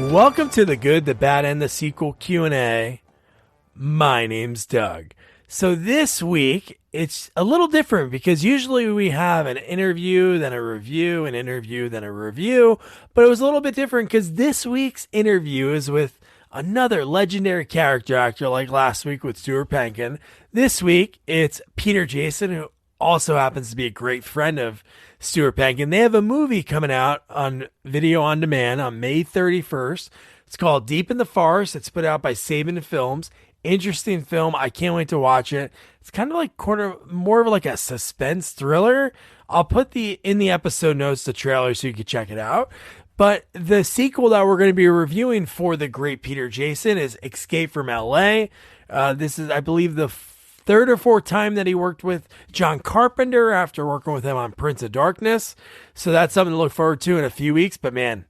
Welcome to the Good, the Bad, and the Sequel Q&A. My name's Doug. So this week, it's a little different because usually we have an interview, then a review, an interview, then a review. But it was a little bit different because this week's interview is with another legendary character actor like last week with Stuart Pankin. This week, it's Peter Jason, who also happens to be a great friend of Stuart Pankin. They have a movie coming out on video on demand on May 31st. It's called Deep in the Forest. It's put out by Saban Films. Interesting film. I can't wait to watch it. It's kind of like more of like a suspense thriller. I'll put in the episode notes the trailer so you can check it out. But the sequel that we're going to be reviewing for the great Peter Jason is Escape from LA. This is, I believe, the third or fourth time that he worked with John Carpenter after working with him on Prince of Darkness. So that's something to look forward to in a few weeks. But man,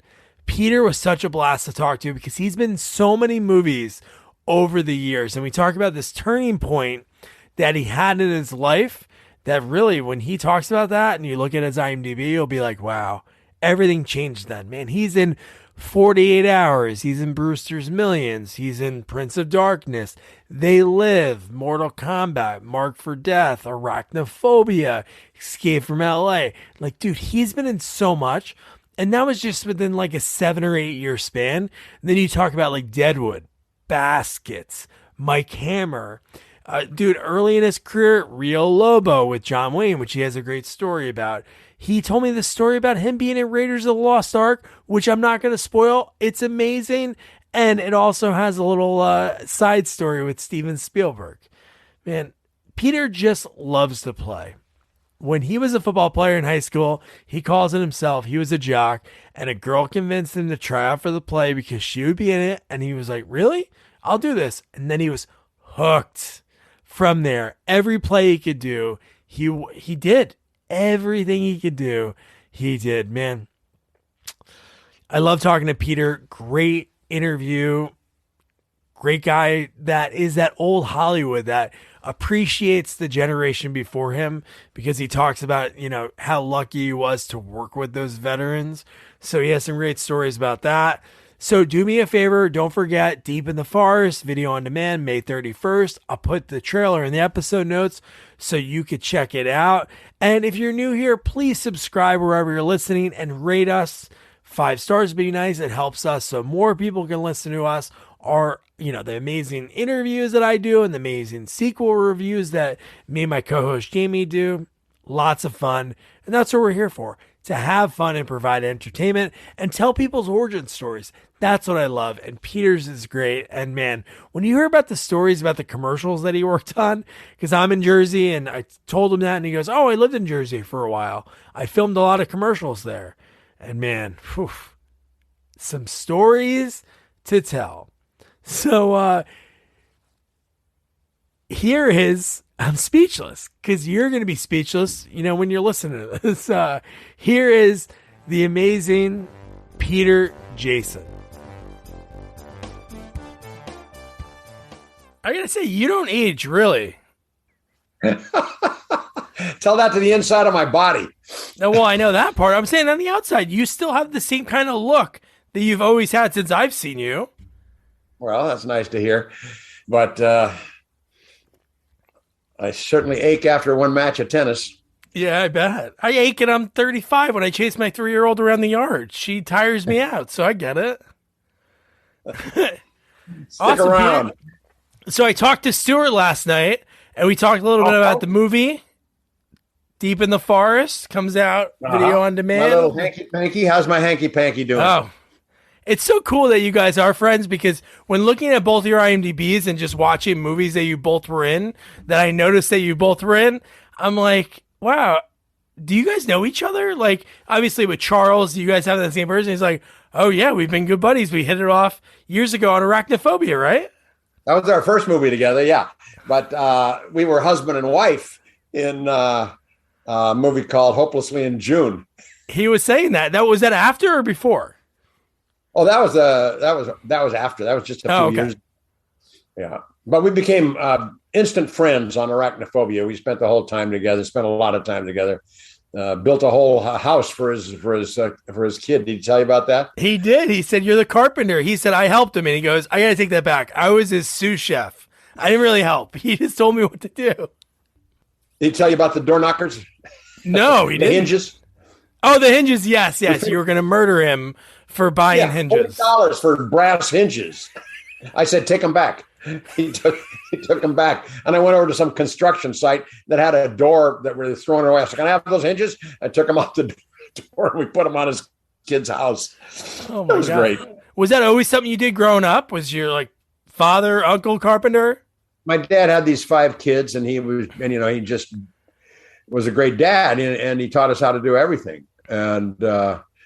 Peter was such a blast to talk to because he's been in so many movies over the years. And we talk about this turning point that he had in his life that really, when he talks about that and you look at his IMDb, you'll be like, wow, everything changed then, man. He's in 48 Hours. He's in Brewster's Millions. He's in Prince of Darkness. They Live, Mortal Kombat, Marked for Death, Arachnophobia, Escape from LA. Like, dude, he's been in so much. And that was just within like a 7 or 8 year span. And then you talk about like Deadwood, Baskets, Mike Hammer. Dude, early in his career, Rio Lobo with John Wayne, which he has a great story about. He told me the story about him being in Raiders of the Lost Ark, which I'm not going to spoil. It's amazing. And it also has a little side story with Steven Spielberg. Man, Peter just loves to play. When he was a football player in high school, he calls it himself, he was a jock, and a girl convinced him to try out for the play because she would be in it. And he was like, really? I'll do this. And then he was hooked from there. Every play he could do, he did. Everything he could do, he did. Man, I love talking to Peter. Great interview. Great guy that is that old Hollywood that appreciates the generation before him because he talks about, you know, how lucky he was to work with those veterans. So he has some great stories about that. So do me a favor. Don't forget Deep in the Forest, video on demand, May 31st. I'll put the trailer in the episode notes so you could check it out. And if you're new here, please subscribe wherever you're listening and rate us. 5 stars would be nice. It helps us so more people can listen to us. Or, you know, the amazing interviews that I do and the amazing sequel reviews that me and my co-host Jamie do. Lots of fun. And that's what we're here for. To have fun and provide entertainment and tell people's origin stories. That's what I love. And Peter's is great. And man, when you hear about the stories about the commercials that he worked on, because I'm in Jersey and I told him that and he goes, oh, I lived in Jersey for a while. I filmed a lot of commercials there. And man, whew, some stories to tell. So here is, I'm speechless because you're going to be speechless, you know, when you're listening to this. Here is the amazing Peter Jason. I got to say, you don't age, really. Tell that to the inside of my body. No, well, I know that part. I'm saying on the outside, you still have the same kind of look that you've always had since I've seen you. Well, that's nice to hear. But I certainly ache after one match of tennis. Yeah, I bet. I ache and I'm 35 when I chase my 3-year-old around the yard. She tires me out, so I get it. Stick Awesome, around. Peter. So I talked to Stuart last night, and we talked a little bit about the movie. Deep in the Forest comes out, video on demand. My little hanky-panky. How's my hanky-panky doing? Oh, it's so cool that you guys are friends because when looking at both your IMDb's and just watching movies that you both were in, that I noticed that you both were in, I'm like, wow, do you guys know each other? Like, obviously with Charles, you guys have the same person. He's like, oh yeah, we've been good buddies. We hit it off years ago on Arachnophobia, right? That was our first movie together, yeah. But we were husband and wife in a movie called Hopelessly in June. He was saying that. Was that after or before? Oh, that was after. That was just a few years. Yeah, but we became instant friends on Arachnophobia. We spent the whole time together. Spent a lot of time together. built a whole house for his kid. Did he tell you about that? He did. He said, "You're the carpenter." He said, "I helped him," and he goes, "I got to take that back. I was his sous chef. I didn't really help. He just told me what to do." Did he tell you about the door knockers? No, he didn't. Hinges. Oh, the hinges. Yes. You were going to murder him for buying hinges. $40 for brass hinges. I said, take them back. He took them back. And I went over to some construction site that had a door that were throwing away. I said, can I have those hinges? I took them off the door and we put them on his kid's house. Oh my God. Great. Was that always something you did growing up? Was your like father, uncle carpenter? My dad had these 5 kids and he just was a great dad and he taught us how to do everything. And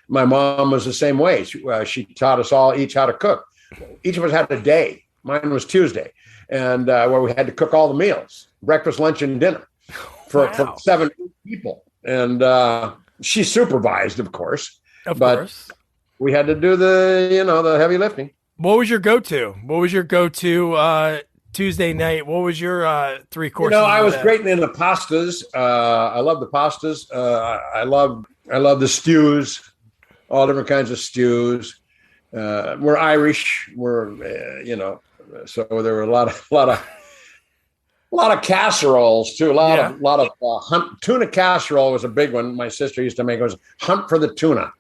my mom was the same way. She taught us all each how to cook. Each of us had a day. Mine was Tuesday, and where we had to cook all the meals, breakfast, lunch, and dinner for 7 people. And she supervised, of course. But we had to do the heavy lifting. What was your go-to? Tuesday night? What was your 3 courses? I was great in the pastas. I love the pastas. I love the stews, all different kinds of stews. We're Irish. So there were a lot of casseroles too. A lot of tuna casserole was a big one. My sister used to make. It was hunt for the tuna.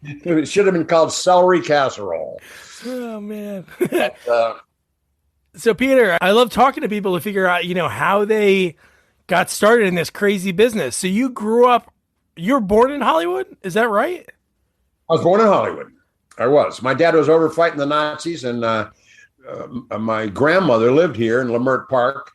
It should have been called celery casserole. Oh man. So Peter, I love talking to people to figure out, how they got started in this crazy business. So you were born in Hollywood? Is that right? I was born in Hollywood. I was. My dad was over fighting the Nazis, and my grandmother lived here in Leimert Park,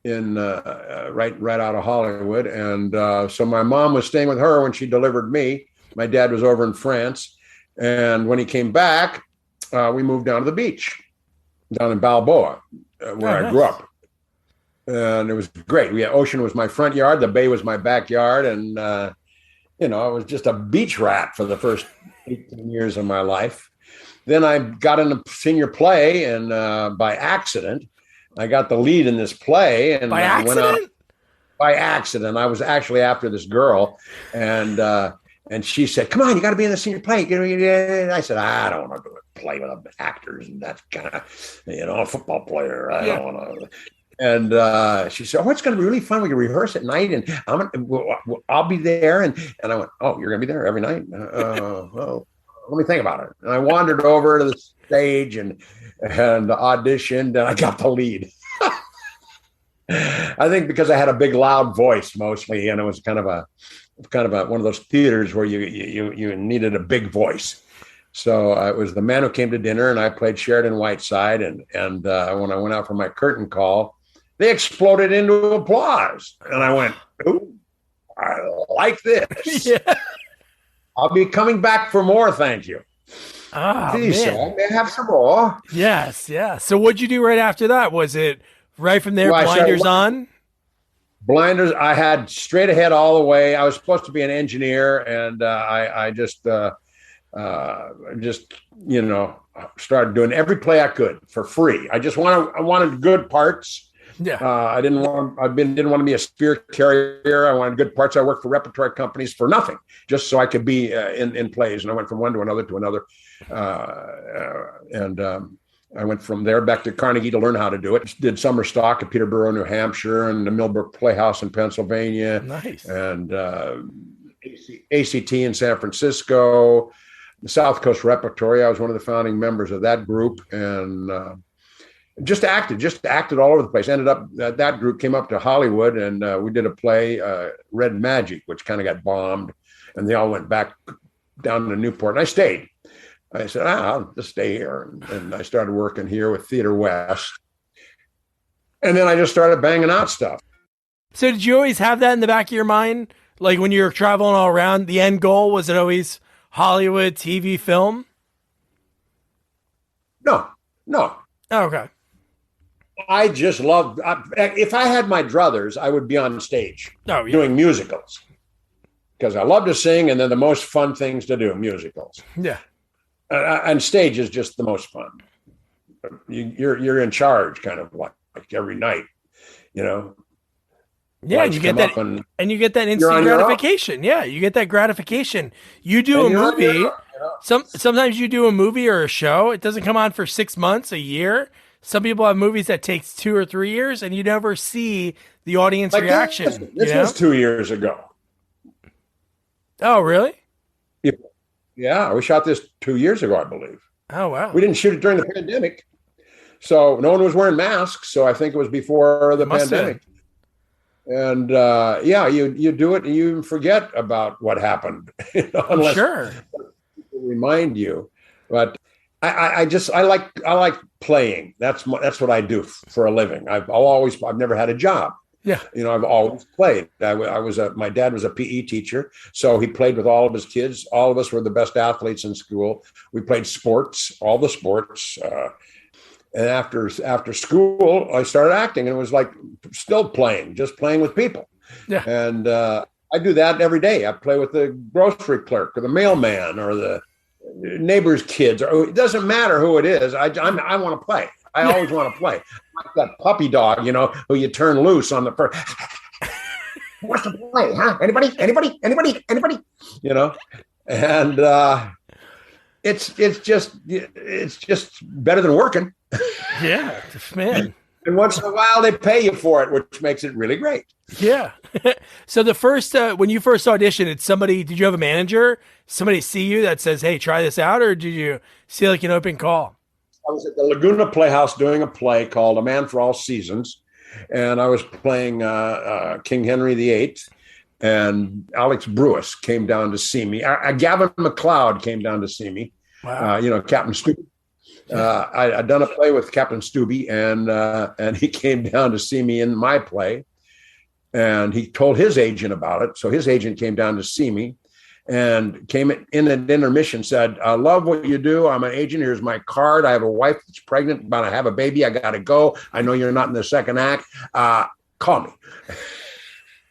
in right out of Hollywood. And so my mom was staying with her when she delivered me. My dad was over in France, and when he came back, we moved down to the beach, down in Balboa, where I grew up. And it was great. Ocean was my front yard, the bay was my backyard, and I was just a beach rat for the first 18 years of my life. Then I got into senior play, and by accident, I got the lead in this play. And by accident? Went out by accident. I was actually after this girl, and she said, "Come on, you got to be in the senior play." And I said, "I don't want to play with actors, and that's kind of, a football player. I don't want to." And she said, "Oh, it's going to be really fun. We can rehearse at night, and I'll be there." And I went, "Oh, you're going to be there every night? Well, let me think about it." And I wandered over to the stage and auditioned, and I got the lead. I think because I had a big, loud voice mostly, and it was kind of a one of those theaters where you needed a big voice. So it was The Man Who Came to Dinner, and I played Sheridan Whiteside. And when I went out for my curtain call, they exploded into applause. And I went, "Ooh, I like this. Yeah. I'll be coming back for more, thank you." Please, man. May I have some more? Yes, yeah. So what'd you do right after that? Was it right from there, blinders on? Blinders, I had straight ahead all the way. I was supposed to be an engineer, and I just started doing every play I could for free. I wanted good parts. Yeah. I didn't want to be a spear carrier. I wanted good parts. I worked for repertory companies for nothing, just so I could be in plays. And I went from one to another. I went from there back to Carnegie to learn how to do it. Did summer stock at Peterborough, New Hampshire, and the Millbrook Playhouse in Pennsylvania. Nice. And ACT in San Francisco, the South Coast Repertory. I was one of the founding members of that group, and just acted all over the place. Ended up that group came up to Hollywood, and we did a play, Red Magic, which kind of got bombed, and they all went back down to Newport, and I stayed. I said, I'll just stay here. And I started working here with Theater West. And then I just started banging out stuff. So did you always have that in the back of your mind? Like when you were traveling all around, the end goal, was it always Hollywood, TV, film? No. Oh, okay. I just loved, if I had my druthers, I would be on stage doing musicals. Because I love to sing, and they're the most fun things to do, musicals. Yeah. And stage is just the most fun. You're in charge, kind of like every night, Yeah, and you get that, and you get that instant gratification. Yeah, you get that gratification. You do a movie. Sometimes you do a movie or a show. It doesn't come on for 6 months, a year. Some people have movies that takes 2 or 3 years, and you never see the audience reaction. This was 2 years ago. Oh, really? Yeah, we shot this 2 years ago, I believe. Oh, wow. We didn't shoot it during the pandemic, so no one was wearing masks. So I think it was before the pandemic. And you do it and you forget about what happened, unless people remind you. But I like playing. That's what I do for a living. I've never had a job. Yeah. I've always played. My dad was a PE teacher, so he played with all of his kids. All of us were the best athletes in school. We played sports, all the sports. And after school, I started acting, and it was like still just playing with people. Yeah. And I do that every day. I play with the grocery clerk or the mailman or the neighbor's kids. Or it doesn't matter who it is. I want to play. I always want to play. Like that puppy dog, who you turn loose on the first. Who wants to play, huh? Anybody? And it's just better than working. Yeah, man. And once in a while they pay you for it, which makes it really great. Yeah. So the first, when you first auditioned, did you have a manager? Somebody see you that says, "Hey, try this out," or did you see like an open call? I was at the Laguna Playhouse doing a play called A Man for All Seasons, and I was playing King Henry VIII, and Alex Brewis came down to see me. Gavin MacLeod came down to see me. Wow. Captain Stubby. I'd done a play with Captain Stubby, and he came down to see me in my play, and he told his agent about it. So his agent came down to see me, and came in at intermission, said, "I love what you do. I'm an agent. Here's my card. I have a wife that's pregnant, about to have a baby. I got to go. I know you're not in the second act. Call me."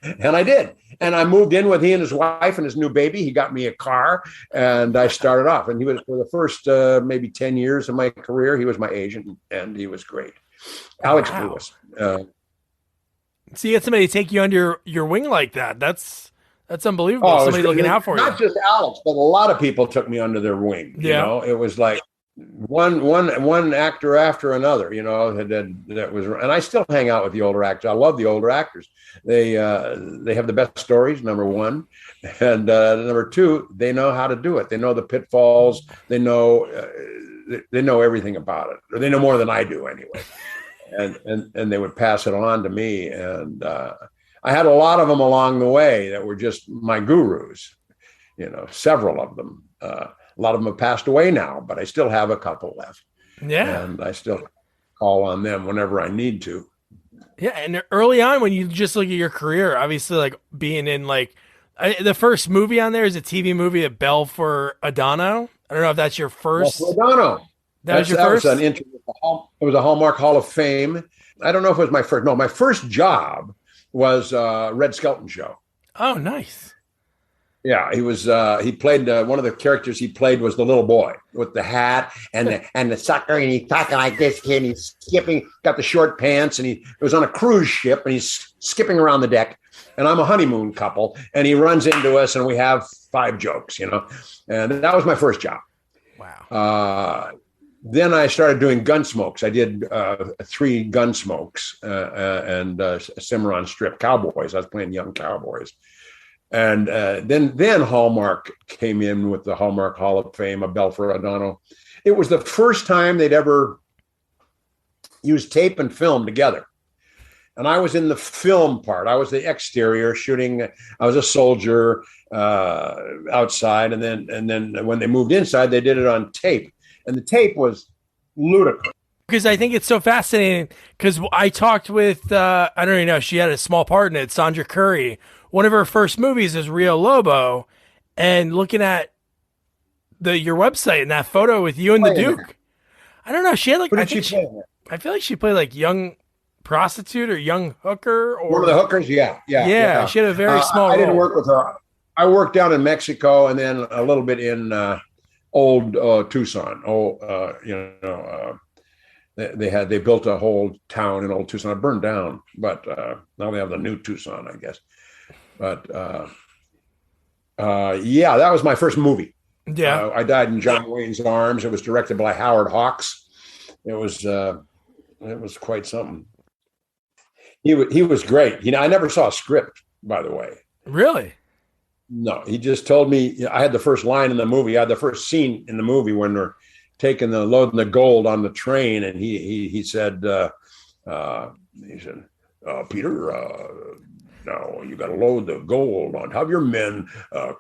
And I did. And I moved in with he and his wife and his new baby. He got me a car, and I started off. And he was, for the first maybe 10 years of my career, he was my agent, and he was great. Alex Lewis. So you get somebody to take you under your wing like that. That's unbelievable. Somebody looking out for you. Not just Alex, but a lot of people took me under their wing. Yeah. It was like one actor after another, that was, and I still hang out with the older actors. I love the older actors. They have the best stories, number one, and number two, they know how to do it. They know the pitfalls. They know everything about it, or they know more than I do anyway. And they would pass it on to me, and I had a lot of them along the way that were just my gurus. Several of them. A lot of them have passed away now, but I still have a couple left. Yeah. And I still call on them whenever I need to. Yeah. And early on, when you just look at your career, obviously, like being in the first movie on there is a TV movie, A Bell for Adano. I don't know if that's your first. Bell for Adano. That was your first? It was a Hallmark Hall of Fame. I don't know if it was my first. No, my first job was Red Skelton Show. Oh, nice. Yeah, he was. He played one of the characters. He played was the little boy with the hat and the sucker, and he's talking like this kid. He's skipping, got the short pants, and he was on a cruise ship, and he's skipping around the deck. And I'm a honeymoon couple, and he runs into us, and we have 5 jokes, and that was my first job. Wow. Then I started doing Gunsmokes. I did 3 Gunsmokes and Cimarron Strip Cowboys. I was playing young cowboys. And then Hallmark came in with the Hallmark Hall of Fame, A Bell for Adano. It was the first time they'd ever used tape and film together. And I was in the film part. I was the exterior shooting. I was a soldier outside. And then when they moved inside, they did it on tape. And the tape was ludicrous. Because I think it's so fascinating. Because I talked with, I don't even know, she had a small part in it, Sandra Curry. One of her first movies is Rio Lobo, and looking at your website and that photo with you and the Duke, I don't know. She had I feel like she played like young prostitute or young hooker, or one of the hookers. Yeah. She had a very small. I didn't work with her. I worked down in Mexico and then a little bit in old Tucson. They built a whole town in old Tucson. It burned down, but now they have the new Tucson, I guess. But yeah, that was my first movie. Yeah. I died in John Wayne's arms. It was directed by Howard Hawks. It was quite something. He was great. I never saw a script, by the way. Really? No, he just told me. I had the first line in the movie. I had the first scene in the movie when they're loading the gold on the train, and he said, Peter, now you got to load the gold on. Have your men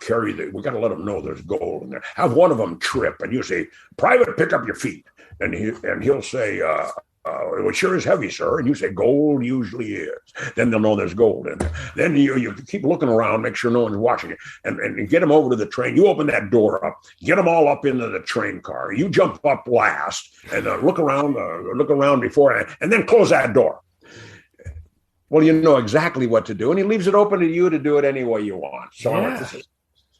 carry we got to let them know there's gold in there. Have one of them trip, and you say, "Private, pick up your feet," and he'll say, "It sure is heavy, sir." And you say, "Gold usually is." Then they'll know there's gold in there. Then you keep looking around, make sure no one's watching you, and get them over to the train. You open that door up, get them all up into the train car. You jump up last and look around before, and then close that door. Well, you know exactly what to do, and he leaves it open to you to do it any way you want. So I'm like, this is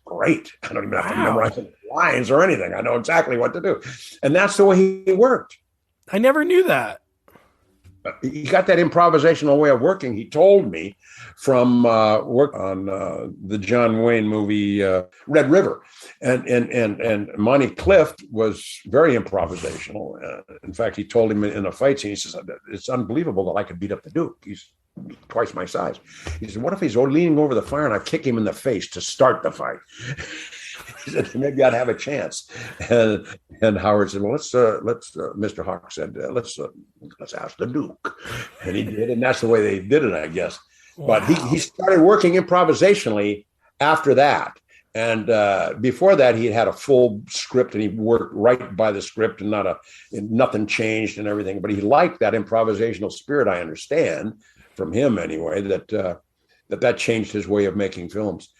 great. I don't even have to memorize the lines or anything. I know exactly what to do. And that's the way he worked. I never knew that. He got that improvisational way of working. He told me from work on the John Wayne movie Red River, and Monty Clift was very improvisational. In fact, he told him in a fight scene, he says, "It's unbelievable that I could beat up the Duke. He's twice my size." He said, "What if he's leaning over the fire and I kick him in the face to start the fight?" He said, "Maybe I'd have a chance." And Howard said, "Well, let's Mr. Hawk said, let's ask the Duke." And he did, and that's the way they did it, I guess. Wow. But he started working improvisationally after that. And before that, he had a full script, and he worked right by the script, and nothing changed and everything. But he liked that improvisational spirit. I understand from him anyway that changed his way of making films.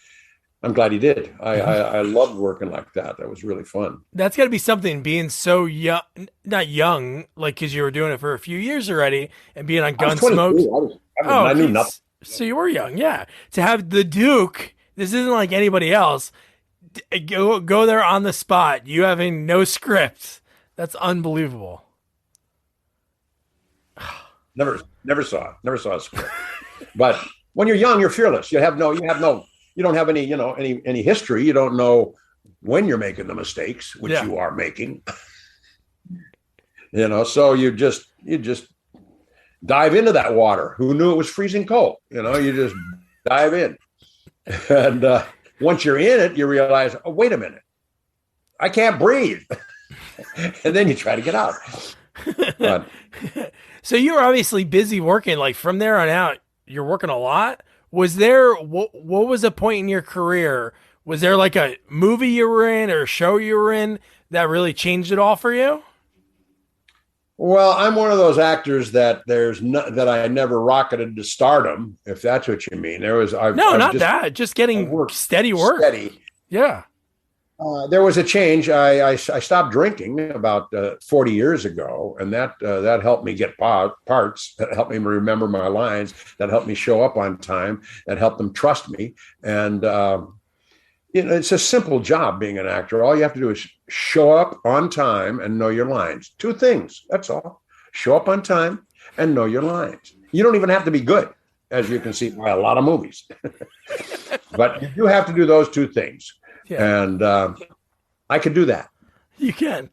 I'm glad he did. I loved working like that. That was really fun. That's got to be something, being so young, not young, like, because you were doing it for a few years already and being on Gunsmoke. I knew nothing. So you were young, yeah. To have the Duke, this isn't like anybody else, go there on the spot, you having no script. That's unbelievable. Never saw a script. But when you're young, you're fearless. You don't have any history. You don't know when you're making the mistakes, which you are making. So you just dive into that water. Who knew it was freezing cold? You just dive in. And once you're in it, you realize, oh, wait a minute, I can't breathe. And then you try to get out. But, so you were obviously busy working. Like, from there on out, you're working a lot. Was there, what was a point in your career? Was there like a movie you were in or a show you were in that really changed it all for you? Well, I'm one of those actors that that I never rocketed to stardom, if that's what you mean. Just getting steady work. Steady. Yeah. There was a change. I stopped drinking about 40 years ago, and that helped me get parts. That helped me remember my lines. That helped me show up on time. That helped them trust me. And it's a simple job being an actor. All you have to do is show up on time and know your lines. Two things. That's all. Show up on time and know your lines. You don't even have to be good, as you can see by a lot of movies. But you do have to do those two things. Yeah. And I could do that. You can.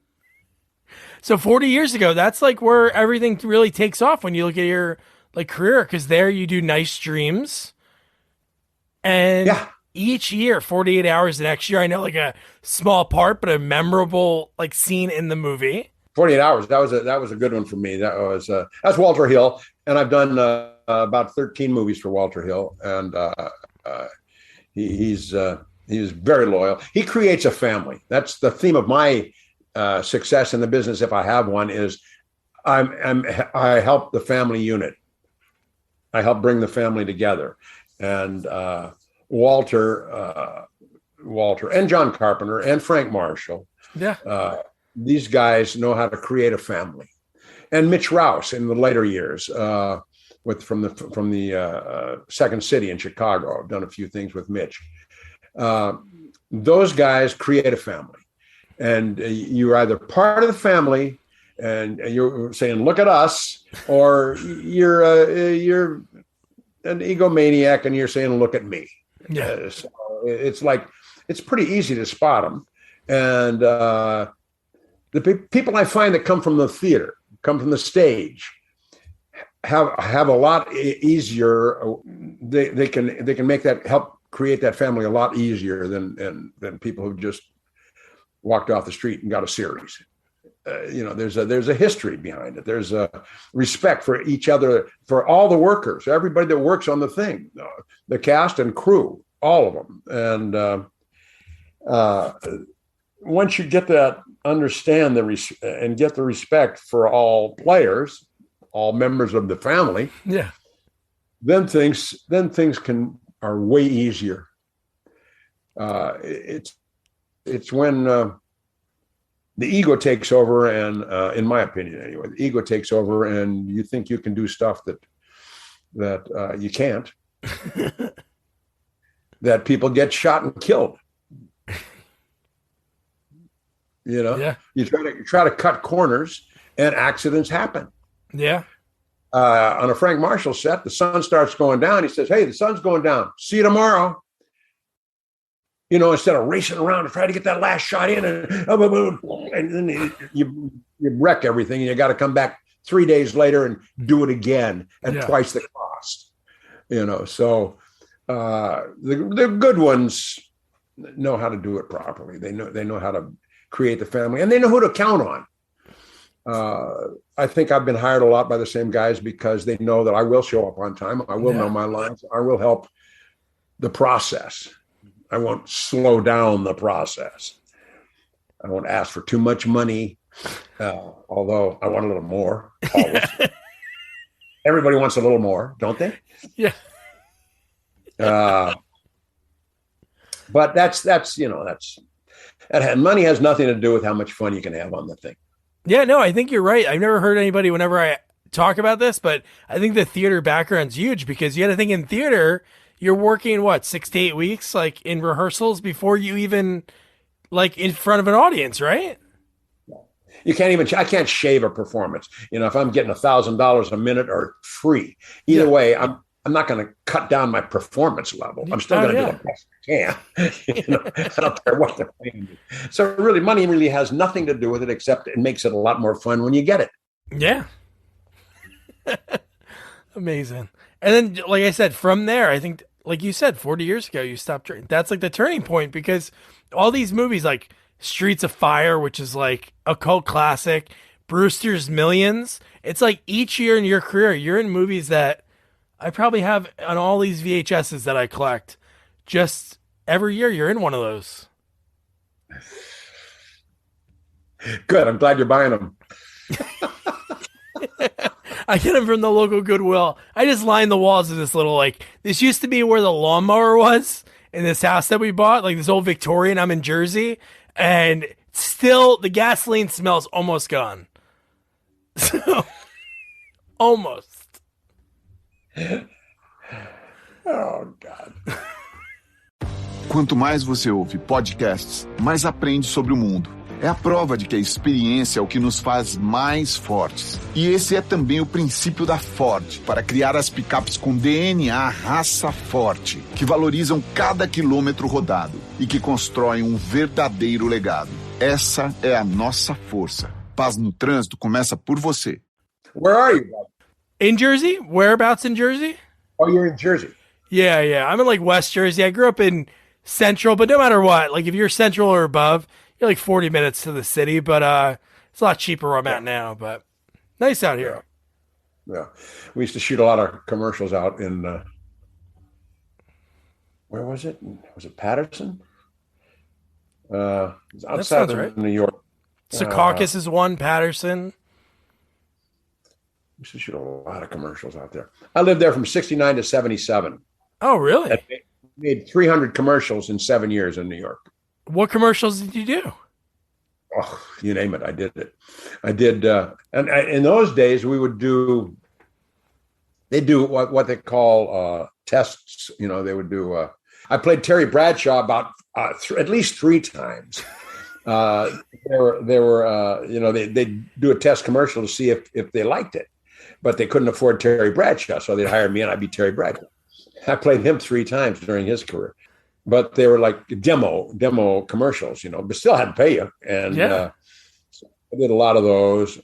So 40 years ago, that's like where everything really takes off when you look at your career, because there you do Nice Dreams. And each year, 48 Hours the next year, I know, like, a small part, but a memorable scene in the movie. 48 Hours, that was a good one for me. That's Walter Hill, and I've done about 13 movies for Walter Hill, and he's very loyal. He creates a family. That's the theme of my success in the business, if I have one, is I help the family unit. I help bring the family together. And Walter and John Carpenter and Frank Marshall. Yeah. These guys know how to create a family. And Mitch Rouse in the later years, from the Second City in Chicago. I've done a few things with Mitch. Those guys create a family, and you're either part of the family and you're saying, "Look at us," or you're an egomaniac and you're saying, "Look at me." Yeah. So it's like it's pretty easy to spot them, and the people I find that come from the theater, come from the stage, have a lot easier. They can make that help create that family a lot easier than people who just walked off the street and got a series. There's a history behind it. There's a respect for each other, for all the workers, everybody that works on the thing, the cast and crew, all of them. And once you get that, understand and get the respect for all players, all members of the family, yeah, then things are way easier. It's when the ego takes over, and in my opinion, anyway, the ego takes over, and you think you can do stuff that you can't. That people get shot and killed. Yeah. You try to cut corners, and accidents happen. Yeah. On a Frank Marshall set, the sun starts going down. He says, "Hey, the sun's going down. See you tomorrow." Instead of racing around to try to get that last shot in, and then you wreck everything, and you got to come back 3 days later and do it again at twice the cost. So the good ones know how to do it properly. They know how to create the family, and they know who to count on. I think I've been hired a lot by the same guys because they know that I will show up on time. I will know my lines. I will help the process. I won't slow down the process. I won't ask for too much money, although I want a little more. Always. Everybody wants a little more, don't they? Yeah. But money has nothing to do with how much fun you can have on the thing. Yeah, no, I think you're right. I've never heard anybody whenever I talk about this, but I think the theater background's huge because you got to think in theater, you're working 6 to 8 weeks, like in rehearsals before you even like in front of an audience, right? I can't shave a performance. If I'm getting $1,000 a minute or free, either way, I'm not going to cut down my performance level. I'm still going to do the best I can. I don't care what they're paying me. So really, money really has nothing to do with it, except it makes it a lot more fun when you get it. Yeah. Amazing. And then, like I said, from there, I think, like you said, 40 years ago, you stopped drinking. That's like the turning point because all these movies like Streets of Fire, which is like a cult classic, Brewster's Millions, it's like each year in your career, you're in movies that I probably have on all these VHSs that I collect. Just every year you're in one of those. Good. I'm glad you're buying them. I get them from the local Goodwill. I just line the walls of this little, this used to be where the lawnmower was in this house that we bought, like this old Victorian. I'm in Jersey, and still the gasoline smells almost gone. So, almost. Oh, God. Quanto mais você ouve podcasts, mais aprende sobre o mundo. É a prova de que a experiência é o que nos faz mais fortes. E esse é também o princípio da Ford, para criar as picapes com DNA raça forte, que valorizam cada quilômetro rodado e que constroem um verdadeiro legado. Essa é a nossa força. Paz no trânsito começa por você. Where are you? In Jersey? Whereabouts in Jersey? Oh, you're in Jersey. Yeah. I'm in West Jersey. I grew up in Central, but no matter what, if you're Central or above, you're 40 minutes to the city, but it's a lot cheaper where I'm at now, but nice out here. Yeah. We used to shoot a lot of commercials out in, where was it? Was it Patterson? Outside of right. New York. Secaucus is one, Patterson. We used to shoot a lot of commercials out there. I lived there from 69 to 77. Oh, really? I made 300 commercials in 7 years in New York. What commercials did you do? Oh, you name it. I did it. I did. And in those days, they do what they call tests. They would do. I played Terry Bradshaw about at least 3 times. They were they do a test commercial to see if they liked it, but they couldn't afford Terry Bradshaw, so they'd hire me and I'd be Terry Bradshaw. I played him 3 times during his career, but they were like demo commercials, but still had to pay you. And so I did a lot of those.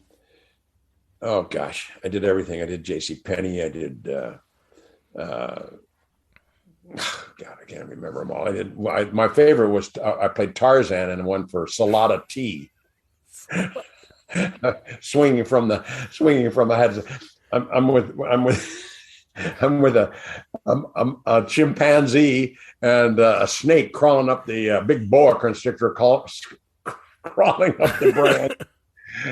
Oh gosh, I did everything. I did J.C. Penney. I did. God, I can't remember them all. My favorite was I played Tarzan in one for Salada Tea. swinging from the head. I'm with a chimpanzee and a snake crawling up the big boa constrictor crawling up the branch,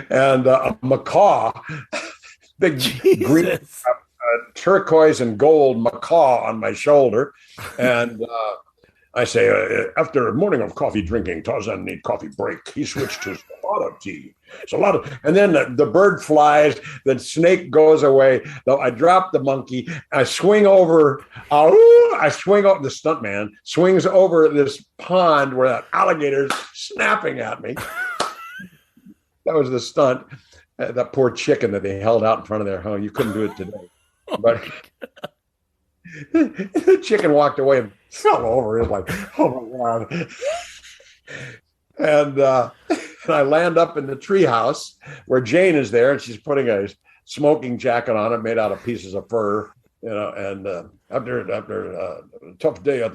and a macaw, big Jesus. green turquoise and gold macaw on my shoulder, and I say, after a morning of coffee drinking, Tarzan need coffee break. He switched to Salada tea. And then the bird flies, the snake goes away. Though I drop the monkey, I swing over. The stuntman swings over this pond where that alligator's snapping at me. That was the stunt. That poor chicken that they held out in front of their home. You couldn't do it today. But the chicken walked away and fell over. It was like, oh my God. And I land up in the treehouse where Jane is there, and she's putting a smoking jacket on it made out of pieces of fur, and after a tough day in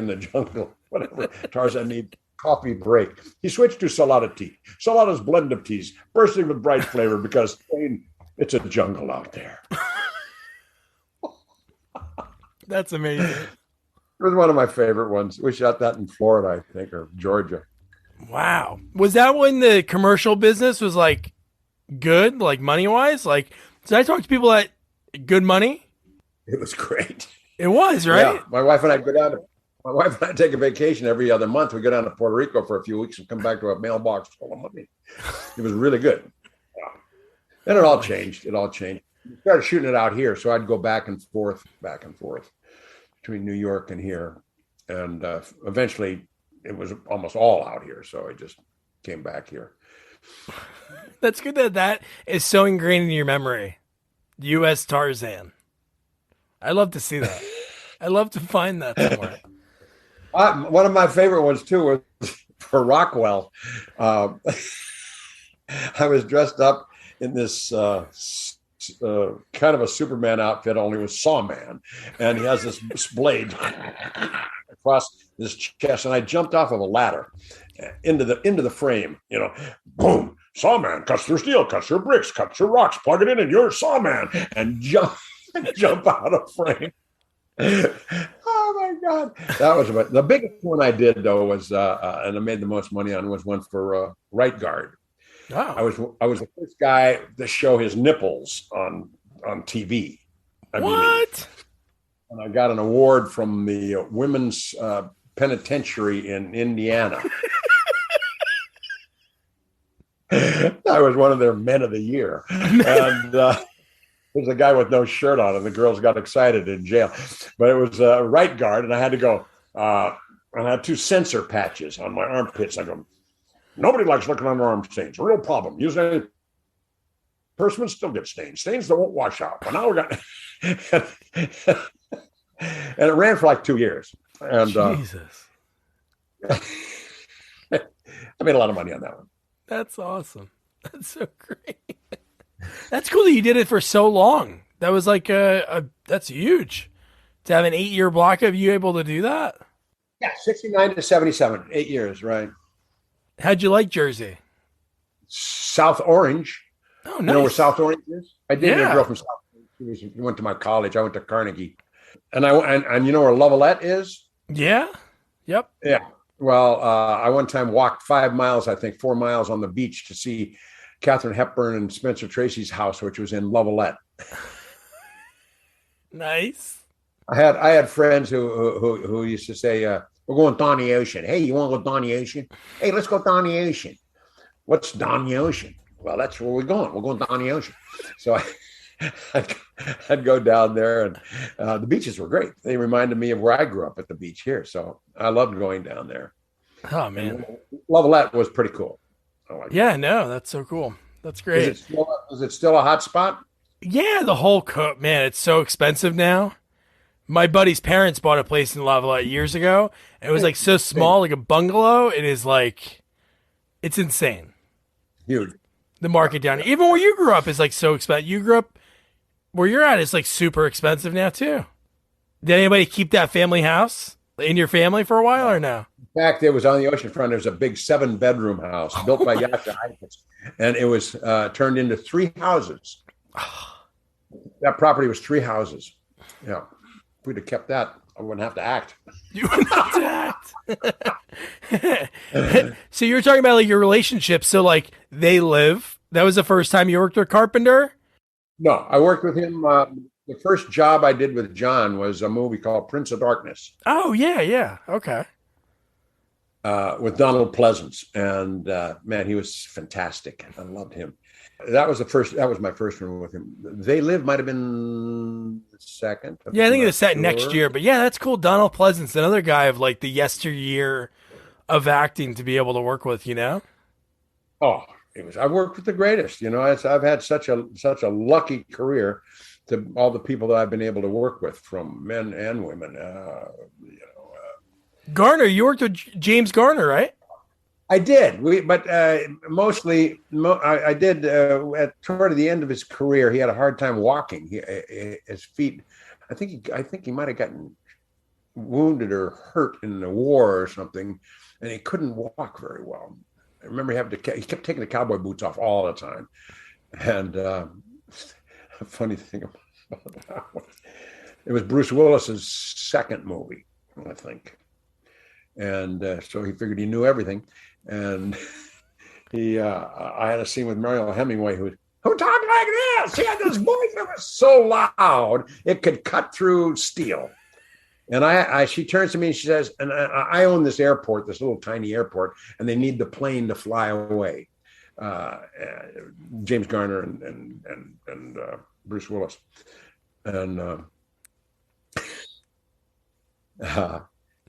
the jungle, whatever, Tarzan need coffee break. He switched to Salada tea. Salada's blend of teas, bursting with bright flavor because it's a jungle out there. That's amazing. It was one of my favorite ones. We shot that in Florida, I think, or Georgia. Wow. Was that when the commercial business was like good, like money wise? Like, did I talk to people that good money? It was great. It was, right? Yeah. My wife and I take a vacation every other month. We go down to Puerto Rico for a few weeks and come back to a mailbox full of money. It was really good. Yeah. And it all changed. We started shooting it out here, so I'd go back and forth between New York and here. And eventually it was almost all out here, so I just came back here. That's good that is so ingrained in your memory. U.S. Tarzan. I love to see that. I love to find that somewhere. One of my favorite ones, too, was for Rockwell. I was dressed up in this kind of a Superman outfit, only with Sawman, and he has this blade across his chest, and I jumped off of a ladder into the frame. Boom! Sawman cuts through steel, cuts through bricks, cuts through rocks. Plug it in, and you're Sawman, and jump out of frame. Oh my God, that was the biggest one I did though was, and I made the most money on was one for right guard. Oh. I was the first guy to show his nipples on TV. What? And I got an award from the women's penitentiary in Indiana. I was one of their men of the year. And there's a guy with no shirt on, and the girls got excited in jail. But it was right guard, and I had to go. And I had 2 sensor patches on my armpits. I go, nobody likes looking on their arm stains. A real problem. Usually, person still get stains that won't wash out. But now we got, and it ran for like 2 years. And Jesus, I made a lot of money on that one. that's awesome. That's so great. That's cool that you did it for so long. That was like that's huge. To have an 8-year block of you able to do that. Yeah, 69 to 77, 8 years, right? How'd you like Jersey? South Orange. Oh, nice. You know where South Orange is? I dated Yeah. a girl from South Orange. She went to my college. I went to Carnegie. And you know where Lovelette is? Yeah. Yep. Yeah. Well, I one time walked 5 miles, I think 4 miles on the beach to see Katharine Hepburn and Spencer Tracy's house, which was in Lovelette. Nice. I had friends who used to say, we're going down the ocean. Hey, you want to go down the ocean? Hey, let's go down the ocean. What's down the ocean? Well, that's where we're going. We're going down the ocean. So I'd go down there, and the beaches were great. They reminded me of where I grew up at the beach here. So I loved going down there. Oh And man. Lovelette was pretty cool. I like Yeah, no, that's so cool. That's it. great. Is it still a hot spot? Yeah, the whole man, it's so expensive now. My buddy's parents bought a place in Lavalette years ago. And it was like so small, like a bungalow. It is like it's insane. Huge. The market down here. Even where you grew up is like so expensive. You grew up where you're at is like super expensive now too. Did anybody keep that family house in your family for a while or no? In fact, it was on the ocean front. There's a big 7-bedroom house built by Yasha Heifetz, and it was turned into 3 houses. That property was 3 houses. Yeah. If we'd have kept that, I wouldn't have to act. You wouldn't have to act. So you were talking about like your relationship. So like they live. That was the first time you worked with Carpenter? No, I worked with him. The first job I did with John was a movie called Prince of Darkness. Oh, yeah, yeah. Okay. With Donald Pleasance, and man, he was fantastic. I loved him. That was my first one with him. They Live might have been the second. Yeah, I think it was set next year. But yeah, that's cool. Donald Pleasance, another guy of like the yesteryear of acting to be able to work with, you know? Oh, it was. I worked with the greatest. I've had such a lucky career to all the people that I've been able to work with, from men and women. Garner, you worked with James Garner, right? I did. Mostly, I did. Toward the end of his career, he had a hard time walking. His feet. I think he might have gotten wounded or hurt in the war or something, and he couldn't walk very well. I remember he kept taking the cowboy boots off all the time. And a funny thing about that was, it was Bruce Willis's second movie, I think. And so he figured he knew everything. And I had a scene with Mariel Hemingway who talked like this. He had this voice that was so loud it could cut through steel. And she turns to me and she says, and I own this airport, this little tiny airport, and they need the plane to fly away. James Garner and Bruce Willis. And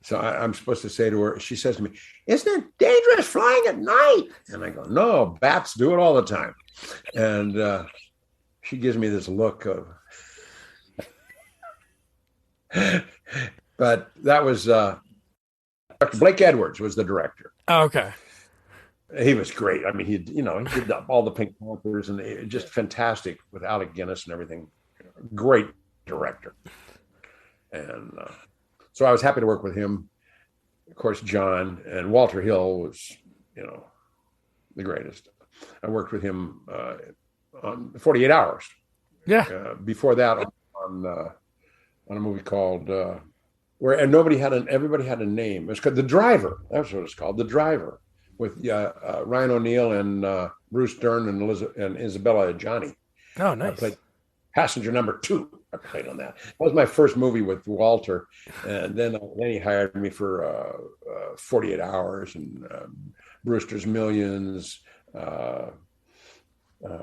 so I'm supposed to say to her, she says to me, "Isn't it dangerous flying at night?" And I go, "No, bats do it all the time." And she gives me this look of, but that was Blake Edwards was the director. Oh, okay. He was great. I mean, he did all the Pink Panthers, and just fantastic with Alec Guinness and everything. Great director. And so I was happy to work with him. Of course, John and Walter Hill was, the greatest. I worked with him on 48 Hours. Yeah. Before that, on a movie called where everybody had a name. It was called The Driver. That's what it's called, The Driver, with Ryan O'Neal and Bruce Dern and Isabella Adjani. Oh, nice. I played passenger number 2. I played on that. That was my first movie with Walter, and then he hired me for 48 Hours and Brewster's Millions. What the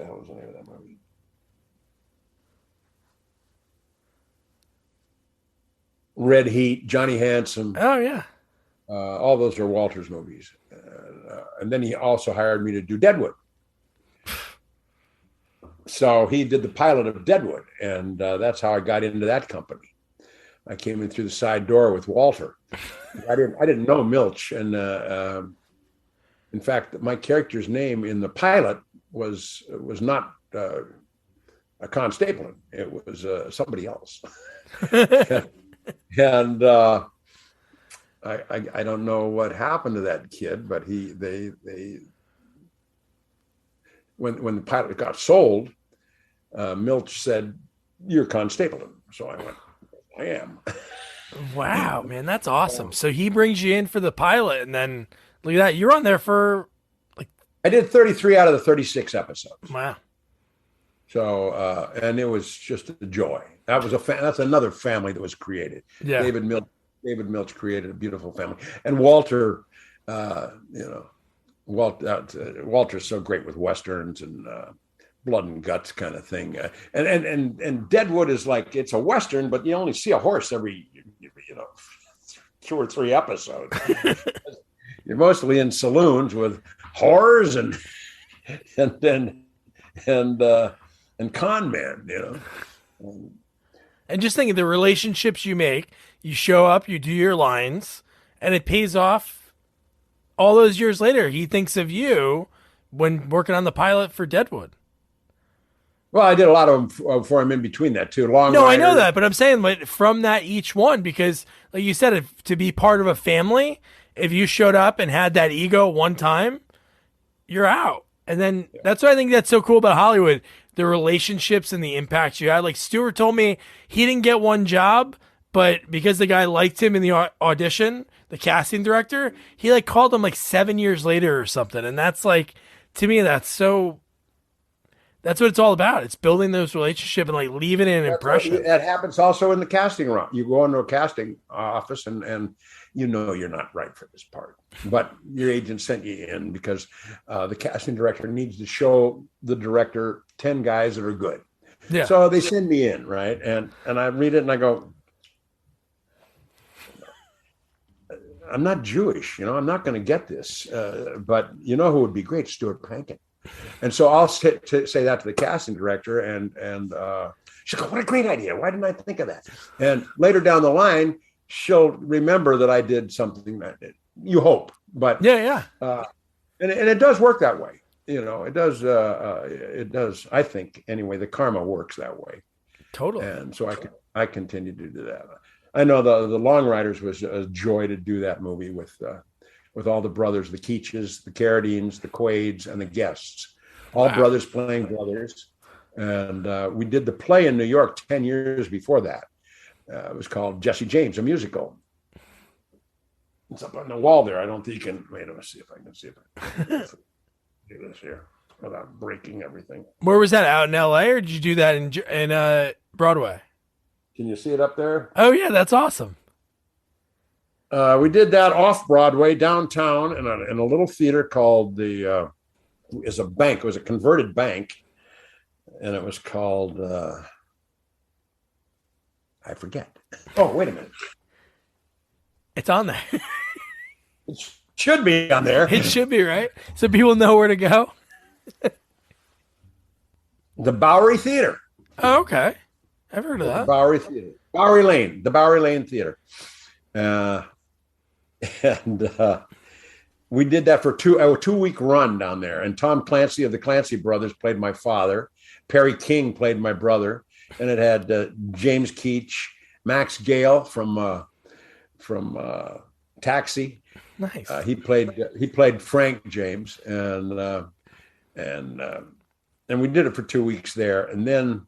hell was the name of that movie? Red Heat, Johnny Handsome. Oh, yeah. All those are Walter's movies. And then he also hired me to do Deadwood. So he did the pilot of Deadwood, and that's how I got into that company. I came in through the side door with Walter. I didn't know Milch, and in fact, my character's name in the pilot was not a Constable. It was somebody else. And I don't know what happened to that kid, but they when the pilot got sold, Milch said, "You're Constable." So I went, "I am." Wow, man, that's awesome. So he brings you in for the pilot, and then look at that, you're on there for I did 33 out of the 36 episodes. Wow. So and it was just a joy. That was that's another family that was created. Yeah. David Milch created a beautiful family, and Walter, Walter's so great with westerns and blood and guts kind of thing. And Deadwood is like, it's a western, but you only see a horse every 2 or 3 episodes. You're mostly in saloons with whores and con men, you know. And just think of the relationships you make. You show up, you do your lines, and it pays off all those years later. He thinks of you when working on the pilot for Deadwood. Well, I did a lot of them for him in between that too. I know that, but I'm saying like, from that each one, because like you said, to be part of a family, if you showed up and had that ego one time, you're out. And then that's what I think that's so cool about Hollywood, the relationships and the impact you had. Like Stewart told me he didn't get one job, but because the guy liked him in the audition, the casting director, he like called him like 7 years later or something. And that's like, to me, that's what it's all about. It's building those relationships and like leaving an impression. That happens also in the casting room. You go into a casting office and you know you're not right for this part, but your agent sent you in because the casting director needs to show the director 10 guys that are good. Yeah. So they send me in, right? And I read it and I go, I'm not Jewish, you know, I'm not going to get this. But you know who would be great? Stuart Pankin. And so I'll say that to the casting director, and she'll go, "What a great idea! Why didn't I think of that?" And later down the line, she'll remember that I did something that you hope, but and it does work that way. You know, it does. It does. I think anyway, the karma works that way. Totally. And so I continue to do that. I know the Long Riders was a joy to do that movie with all the brothers, the Keaches, the Carradines, the Quaids, and the Guests, all brothers playing brothers. And we did the play in New York 10 years before that. It was called Jesse James, a musical. It's up on the wall there. I don't think you can, wait, let me see if I can do this here without breaking everything. Where was that, out in LA, or did you do that in Broadway? Can you see it up there? Oh yeah, that's awesome. We did that off Broadway downtown in a little theater called is a bank. It was a converted bank, and it was called I forget. Oh, wait a minute. It's on there. It should be on there. It should be, right? So people know where to go. The Bowery Theater. Oh, okay. I've heard of that. Bowery Theater. Bowery Lane. The Bowery Lane Theater. And we did that for a 2-week run down there. And Tom Clancy of the Clancy Brothers played my father. Perry King played my brother. And it had James Keach, Max Gale from Taxi. Nice. He played Frank James, and we did it for 2 weeks there. And then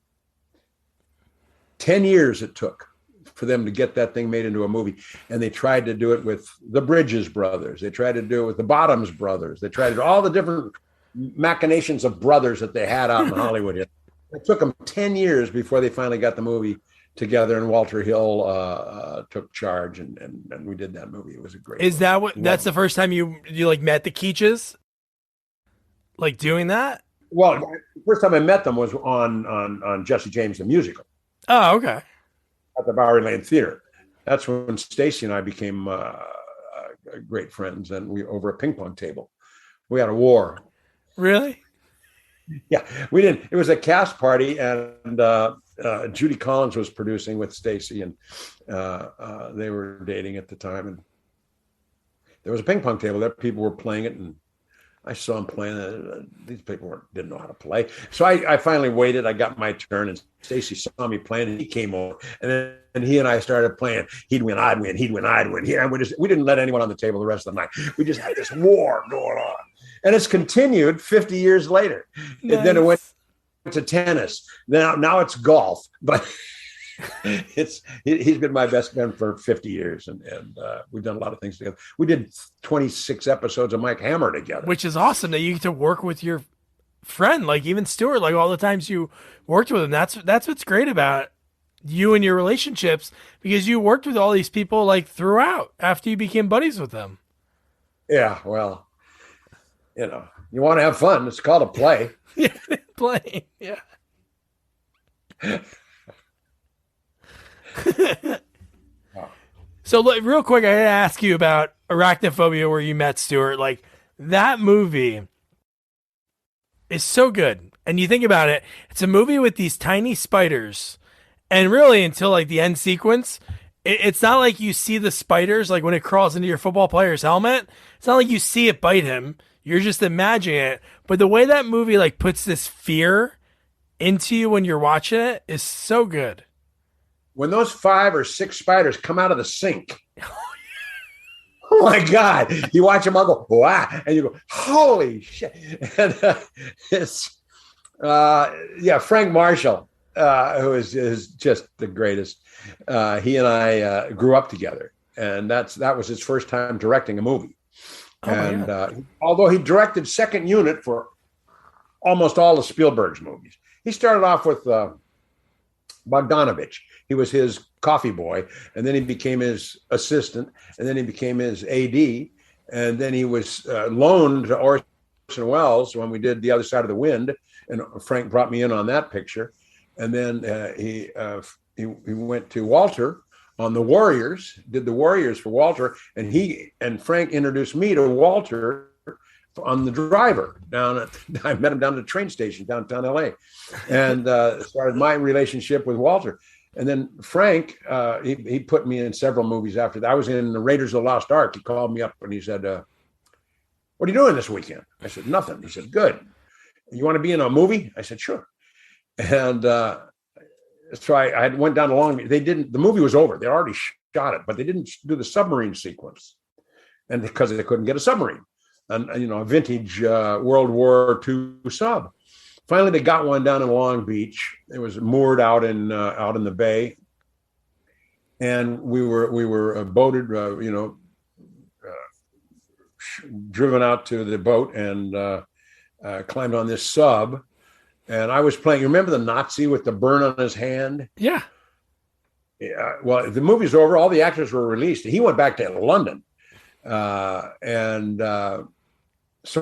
10 years it took for them to get that thing made into a movie. And they tried to do it with the Bridges brothers. They tried to do it with the Bottoms brothers. They tried to do all the different machinations of brothers that they had out in Hollywood. It took them 10 years before they finally got the movie together, and Walter Hill took charge, and we did that movie. It was a great movie. That what? That's the first time you like met the Keaches, like doing that? Well, the first time I met them was on Jesse James the musical. Oh, okay. At the Bowery Lane Theater. That's when Stacy and I became great friends, and we over a ping pong table. We had a war. Really? Yeah, we didn't. It was a cast party, and Judy Collins was producing with Stacy, and they were dating at the time. And there was a ping pong table there. People were playing it, and I saw them playing. These people didn't know how to play. So I finally waited. I got my turn, and Stacy saw me playing, and he came over, and he and I started playing. He'd win, I'd win. He'd win, I'd win. We didn't let anyone on the table the rest of the night. We just had this war going on, and it's continued 50 years later. Nice. And then it went to tennis. Now it's golf, but he's been my best friend for 50 years, and we've done a lot of things together. We did 26 episodes of Mike Hammer together, which is awesome that you get to work with your friend, like even Stewart, like all the times you worked with him. That's what's great about you and your relationships, because you worked with all these people like throughout after you became buddies with them. Yeah, well, you want to have fun. It's called a play. Yeah, playing. Yeah. So real quick, I gotta ask you about Arachnophobia, where you met Stuart. Like that movie is so good, and you think about it, it's a movie with these tiny spiders, and really until like the end sequence, it's not like you see the spiders like when it crawls into your football player's helmet. It's not like you see it bite him. You're just imagining it. But the way that movie like puts this fear into you when you're watching it is so good. When those 5 or 6 spiders come out of the sink, oh my God, you watch them all go, wow, and you go, holy shit. And Frank Marshall, who is just the greatest. He and I grew up together, and that was his first time directing a movie. Although he directed second unit for almost all of Spielberg's movies, he started off with Bogdanovich. He was his coffee boy, and then he became his assistant, and then he became his AD, and then he was loaned to Orson Welles when we did The Other Side of the Wind, and Frank brought me in on that picture, and then he went to Walter on The Warriors, did The Warriors for Walter, and Frank introduced me to Walter on The Driver I met him down at the train station downtown LA, and started my relationship with Walter. And then Frank, he put me in several movies after that. I was in the Raiders of the Lost Ark. He called me up and he said, what are you doing this weekend? I said, nothing. He said, good. You want to be in a movie? I said, sure. And so I went down along. The movie was over. They already shot it, but they didn't do the submarine sequence. And because they couldn't get a submarine, and a vintage World War II sub. Finally, they got one down in Long Beach. It was moored out in the bay, and we were boated, driven out to the boat and climbed on this sub. And I was playing. You remember the Nazi with the burn on his hand? Yeah. Yeah. Well, the movie's over. All the actors were released. He went back to London, so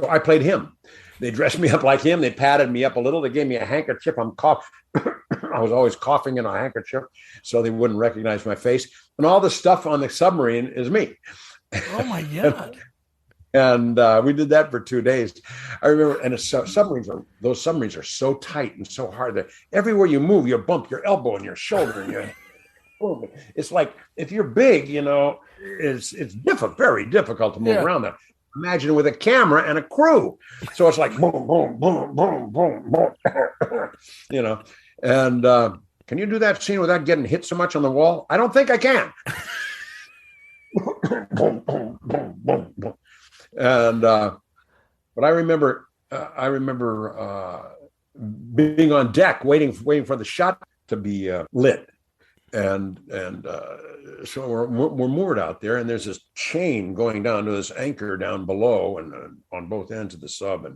I played him. They dressed me up like him. They patted me up a little. They gave me a handkerchief. I'm coughing. I was always coughing in a handkerchief so they wouldn't recognize my face. And all the stuff on the submarine is me. Oh my God. And we did that for 2 days. I remember, and those submarines are so tight and so hard that everywhere you move, you bump your elbow and your shoulder and your it's like if you're big, it's very difficult to move around there. Imagine with a camera and a crew. So it's like boom, boom, boom, boom, boom, boom. And can you do that scene without getting hit so much on the wall? I don't think I can. Boom, boom, boom, boom, boom. And but I remember being on deck waiting for the shot to be lit. And so we're moored out there, and there's this chain going down to this anchor down below, and on both ends of the sub,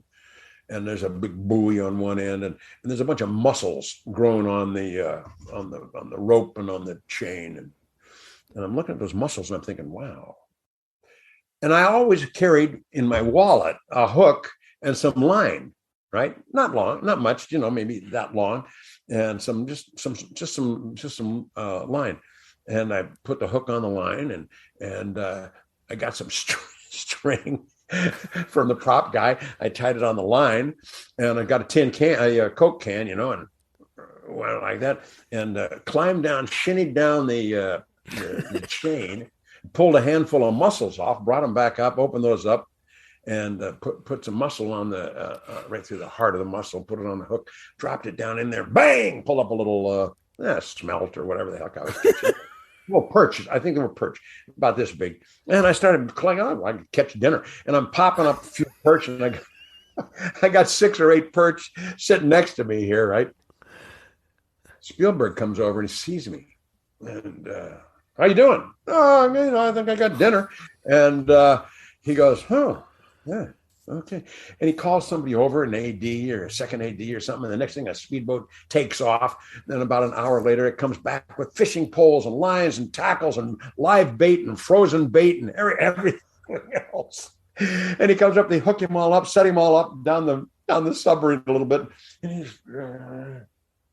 and there's a big buoy on one end, and there's a bunch of mussels growing on the rope and on the chain, and I'm looking at those mussels, and I'm thinking, wow. And I always carried in my wallet a hook and some line, right? Not long, not much, maybe that long. And some line, and I put the hook on the line, and I got some string from the prop guy. I tied it on the line, and I got a tin can, a Coke can, and went like that, and climbed down, shinnied down the chain, pulled a handful of mussels off, brought them back up, opened those up, and put some mussel on the right through the heart of the mussel, put it on the hook, dropped it down in there, bang, pulled up a little smelt or whatever the heck I was catching. Well, perch. I think they were perch, about this big. And I started clinging on. I could catch dinner. And I'm popping up a few perch, and I got 6 or 8 perch sitting next to me here, right? Spielberg comes over and he sees me. And how you doing? Oh, I think I got dinner. And he goes, oh, yeah, okay. And he calls somebody over, an AD or a second AD or something. And the next thing, a speedboat takes off. Then about an hour later, it comes back with fishing poles and lines and tackles and live bait and frozen bait and everything else. And he comes up, they hook him all up, set him all up down the submarine a little bit. And he's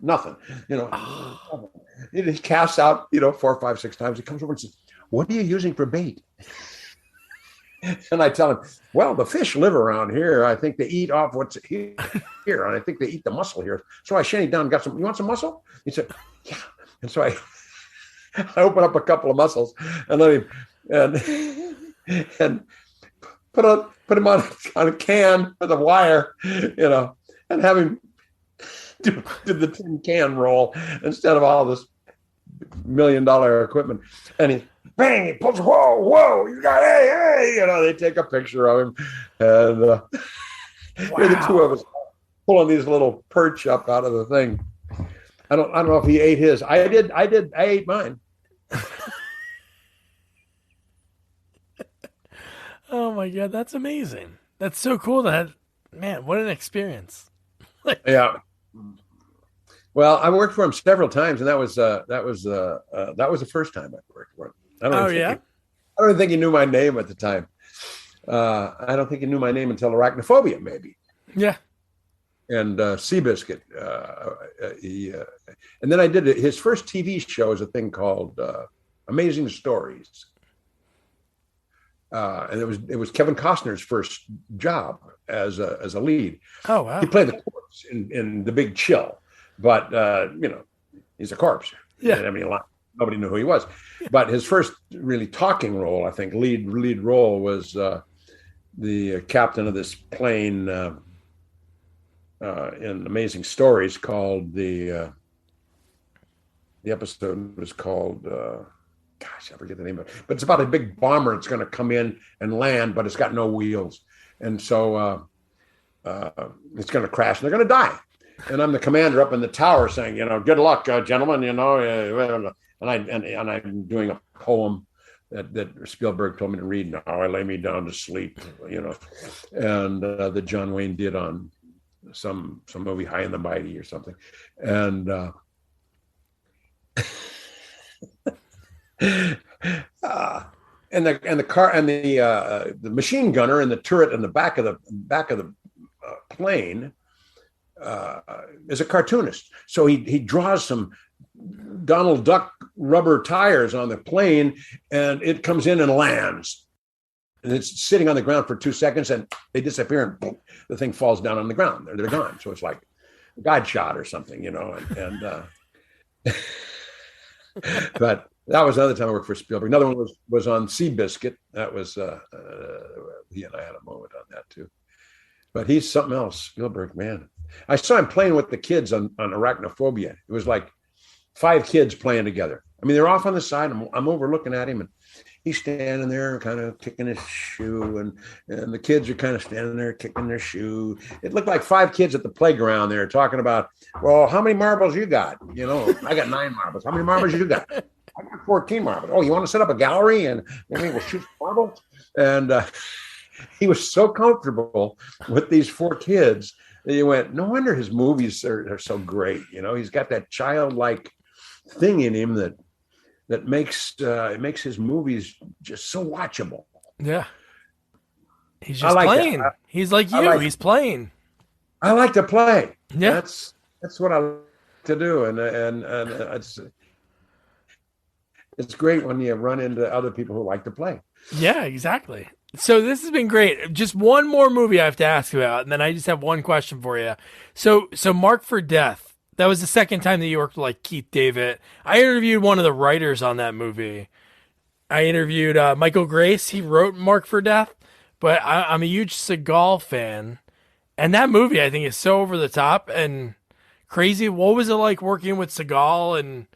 nothing, He casts out, 4, 5, 6 times. He comes over and says, what are you using for bait? And I tell him, well, the fish live around here. I think they eat off what's here, and I think they eat the mussel here. So I shinnied down and got some. You want some mussel? He said, yeah. And so I open up a couple of mussels and let him and put him on a can with a wire, and have him do the tin can roll instead of all this $1 million equipment. And he bang, he pulls, whoa, you got, hey, they take a picture of him, and here the two of us pulling these little perch up out of the thing. I don't know if he ate his. I ate mine. Oh my God, that's amazing. That's so cool. Man, what an experience. Yeah. Well, I worked for him several times, and that was the first time I worked for him. I don't think he knew my name at the time. I don't think he knew my name until Arachnophobia, maybe. Yeah. And Seabiscuit. And then I did his first TV show is a thing called Amazing Stories. And it was Kevin Costner's first job as a lead. Oh wow! He played the corpse in The Big Chill, but he's a corpse. Yeah, I mean, nobody knew who he was. But his first really talking role, I think, lead role was the captain of this plane in Amazing Stories called the episode was called. Gosh, I forget the name of it, but it's about a big bomber that's going to come in and land, but it's got no wheels. And so it's going to crash and they're going to die. And I'm the commander up in the tower saying, good luck, gentlemen, and I'm doing a poem that Spielberg told me to read. Now I lay me down to sleep, and that John Wayne did on some movie, High and the Mighty or something. And, and the car and the machine gunner in the turret in the back of the plane is a cartoonist. So he draws some Donald Duck rubber tires on the plane, and it comes in and lands. And it's sitting on the ground for 2 seconds, and they disappear, and boom, the thing falls down on the ground. They're gone. So it's like a God shot or something, and but that was another time I worked for Spielberg. Another one was on Seabiscuit. That was he and I had a moment on that too. But he's something else, Spielberg, man. I saw him playing with the kids on Arachnophobia. It was like 5 kids playing together. I mean, they're off on the side. I'm overlooking at him, and he's standing there kind of kicking his shoe, and the kids are kind of standing there kicking their shoe. It looked like 5 kids at the playground there talking about, well, how many marbles you got? I got 9 marbles. How many marbles you got? I got 14 marbles. Oh, you want to set up a gallery and maybe we'll shoot marbles? And he was so comfortable with these 4 kids that you went, no wonder his movies are so great. He's got that childlike thing in him that makes his movies just so watchable. Yeah. He's just playing. He's like you. He's playing. I like to play. Yeah. That's what I like to do. And it's great when you run into other people who like to play. Yeah, exactly. So this has been great. Just one more movie I have to ask about, and then I just have one question for you. So Mark for Death. That was the second time that you worked with like Keith David. I interviewed one of the writers on that movie. I interviewed Michael Grace. He wrote Mark for Death, but I'm a huge Seagal fan. And that movie, I think, is so over the top and crazy. What was it like working with Seagal? And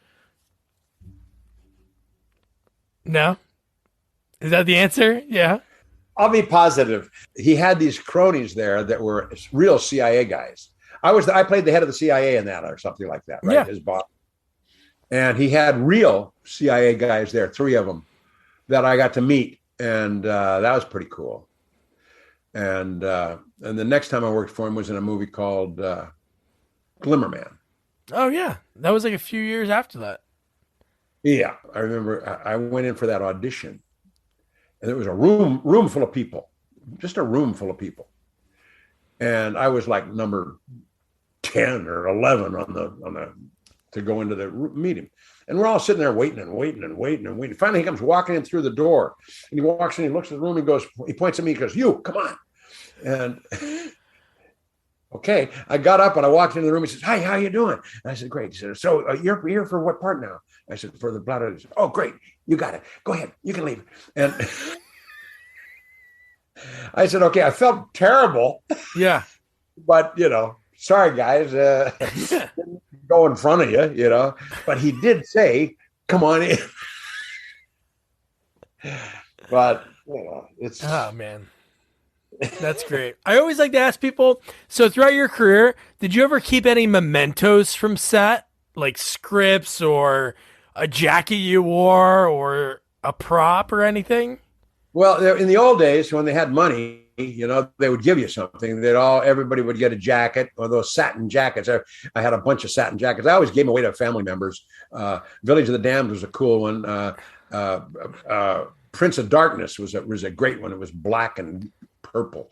no? Is that the answer? Yeah. I'll be positive. He had these cronies there that were real CIA guys. I played the head of the CIA in that or something like that, right? Yeah. His boss. And he had real CIA guys there, 3 of them, that I got to meet. And that was pretty cool. And the next time I worked for him was in a movie called Glimmerman. Oh, yeah. That was like a few years after that. Yeah. I remember I went in for that audition. And there was a room full of people, just a room full of people. And I was like number 10 or 11 on the to go into the meeting. And we're all sitting there waiting and waiting and waiting and waiting. Finally, he comes walking in through the door, and he walks in, he looks at the room, he points at me, he goes, "You, come on." And okay, I got up and I walked into the room. He says, "Hi, how you doing?" And I said, "Great." He said, "So you're here for what part now?" I said, "For the bladder." He said, "Oh, great. You got it. Go ahead. You can leave." And I said, "Okay." I felt terrible. Yeah. But, sorry, guys. Go in front of you, But he did say, "Come on in." But, it's... Oh, man. That's great. I always like to ask people, so throughout your career, did you ever keep any mementos from set? Like scripts or a jacket you wore or a prop or anything? Well, in the old days, when they had money, they would give you something. Everybody would get a jacket or those satin jackets. I had a bunch of satin jackets. I always gave them away to family members. Village of the Damned was a cool one. Prince of Darkness was a great one. It was black and purple.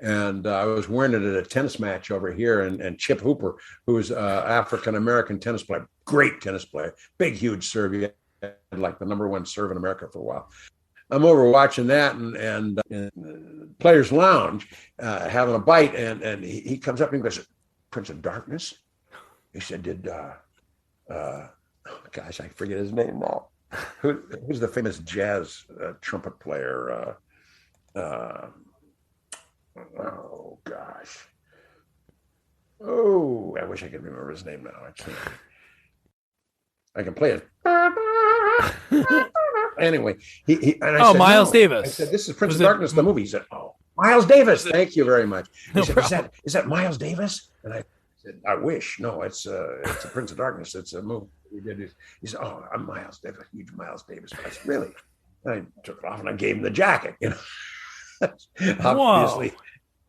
And I was wearing it at a tennis match over here. And Chip Hooper, who was African-American tennis player, great tennis player, big, huge serve. He had like the #1 serve in America for a while. I'm over watching that and in Players Lounge, having a bite, and he comes up and he goes, "Prince of Darkness?" He said, gosh, I forget his name now. Who's the famous jazz trumpet player? Oh, gosh. Oh, I wish I could remember his name now. I can't. I can play it. Anyway, he and I said, Miles "No." Davis. I said, "This is Prince of Darkness, the movie." He said, "Oh, Miles Davis. Thank you very much." He said, "Is that Miles Davis?" And I said, "I wish. No, it's a Prince of Darkness. It's a movie we did." He said, "Oh, I'm Miles Davis, huge Miles Davis." I said, "Really?" And I took it off and I gave him the jacket.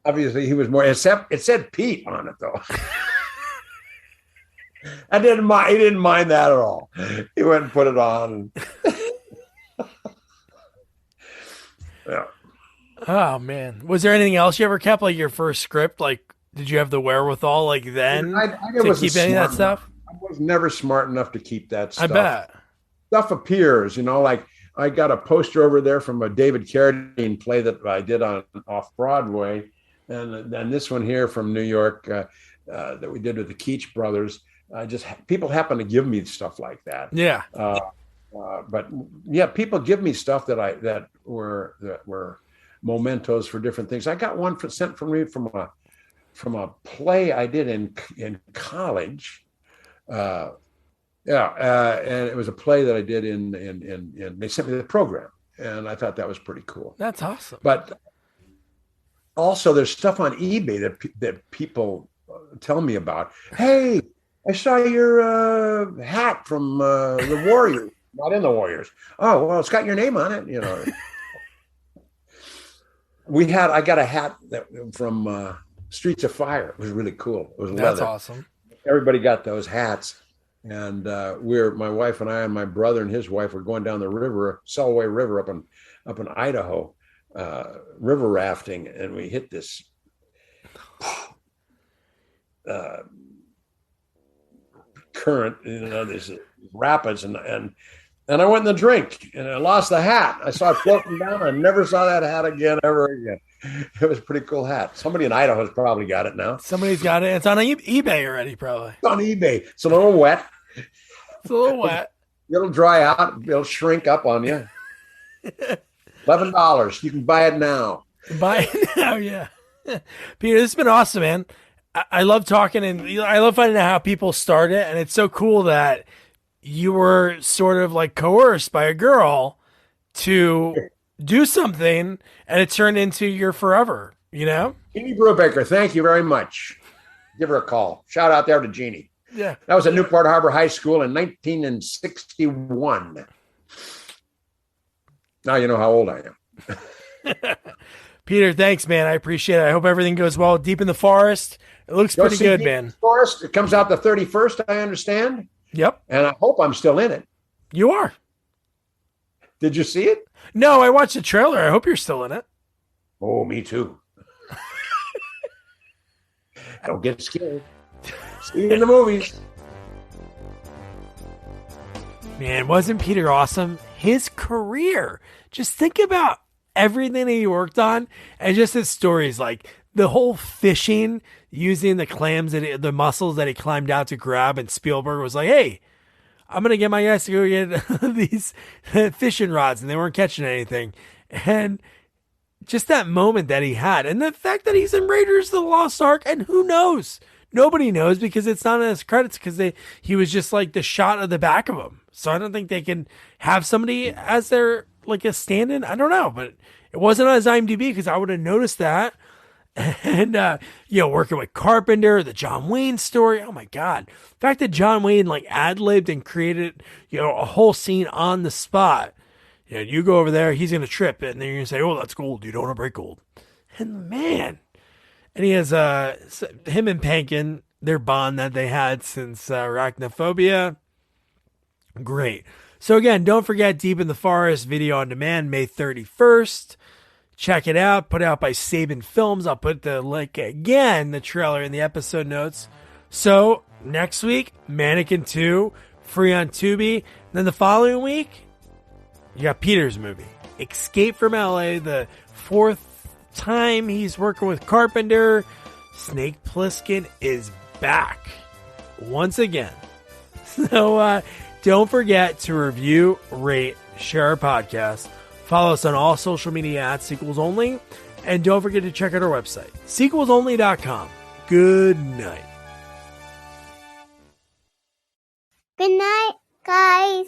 Obviously, he was more. It said Pete on it though. I didn't mind. He didn't mind that at all. He went and put it on. Yeah. Oh, man. Was there anything else you ever kept, like your first script? Like, did you have the wherewithal, like then, to keep any of that stuff? I was never smart enough to keep that stuff. I bet. Stuff appears, like I got a poster over there from a David Carradine play that I did off Broadway, and then this one here from New York that we did with the Keach brothers. People happen to give me stuff like that. Yeah. But yeah, people give me stuff that were mementos for different things. I got one sent from me from a play I did in college. And it was a play that I did in they sent me the program, and I thought that was pretty cool. That's awesome. But also, there's stuff on eBay that people tell me about. Hey, I saw your hat from the Warriors. Not in the Warriors. Oh, well, it's got your name on it. I got a hat from Streets of Fire. It was really cool. It was leather. That's awesome. Everybody got those hats. And my wife and I and my brother and his wife were going down the river, Selway River up in Idaho, river rafting. And we hit this current, these rapids, and I went in the drink and I lost the hat. I saw it floating down. I never saw that hat again, ever again. It was a pretty cool hat. Somebody in Idaho has probably got it now. Somebody's got it. It's on eBay already, probably. It's on eBay. It's a little wet. It's a little wet. It'll dry out. It'll shrink up on you. $11. You can buy it now. Buy it now, yeah. Peter, this has been awesome, man. I love talking, and I love finding out how people start it, and it's so cool that you were sort of like coerced by a girl to do something, and it turned into your forever, Jeannie Brubaker, thank you very much. Give her a call. Shout out there to Jeannie. Yeah. That was at Newport Harbor High School in 1961. Now you know how old I am. Peter, thanks, man. I appreciate it. I hope everything goes well. Deep in the Forest. It looks pretty good, man. Forest. It comes out the 31st, I understand. Yep. And I hope I'm still in it. You are. Did you see it? No, I watched the trailer. I hope you're still in it. Oh, me too. Don't get scared. See you in the movies. Man, wasn't Peter awesome? His career. Just think about everything he worked on and just his stories, like the whole fishing using the clams and the mussels that he climbed out to grab, and Spielberg was like, hey, I'm going to get my guys to go get these fishing rods, and they weren't catching anything. And just that moment that he had, and the fact that he's in Raiders of the Lost Ark, and who knows? Nobody knows because it's not in his credits because he was just like the shot of the back of him. So I don't think they can have somebody as their like a stand-in. I don't know, but it wasn't on his IMDb because I would have noticed that. And, working with Carpenter, the John Wayne story. Oh my God. The fact that John Wayne like ad-libbed and created, a whole scene on the spot. You go over there, he's going to trip it. And then you're going to say, oh, that's gold. You don't want to break gold. And man, and he has, him and Pankin, their bond that they had since Arachnophobia. Great. So again, don't forget Deep in the Forest video on demand, May 31st. Check it out. Put out by Saban Films. I'll put the link again, the trailer in the episode notes. So next week, Mannequin 2, free on Tubi. And then the following week, you got Peter's movie, Escape from LA, the fourth time he's working with Carpenter. Snake Plissken is back once again. So don't forget to review, rate, share our podcast. Follow us on all social media at Sequels Only. And don't forget to check out our website, sequelsonly.com. Good night. Good night, guys.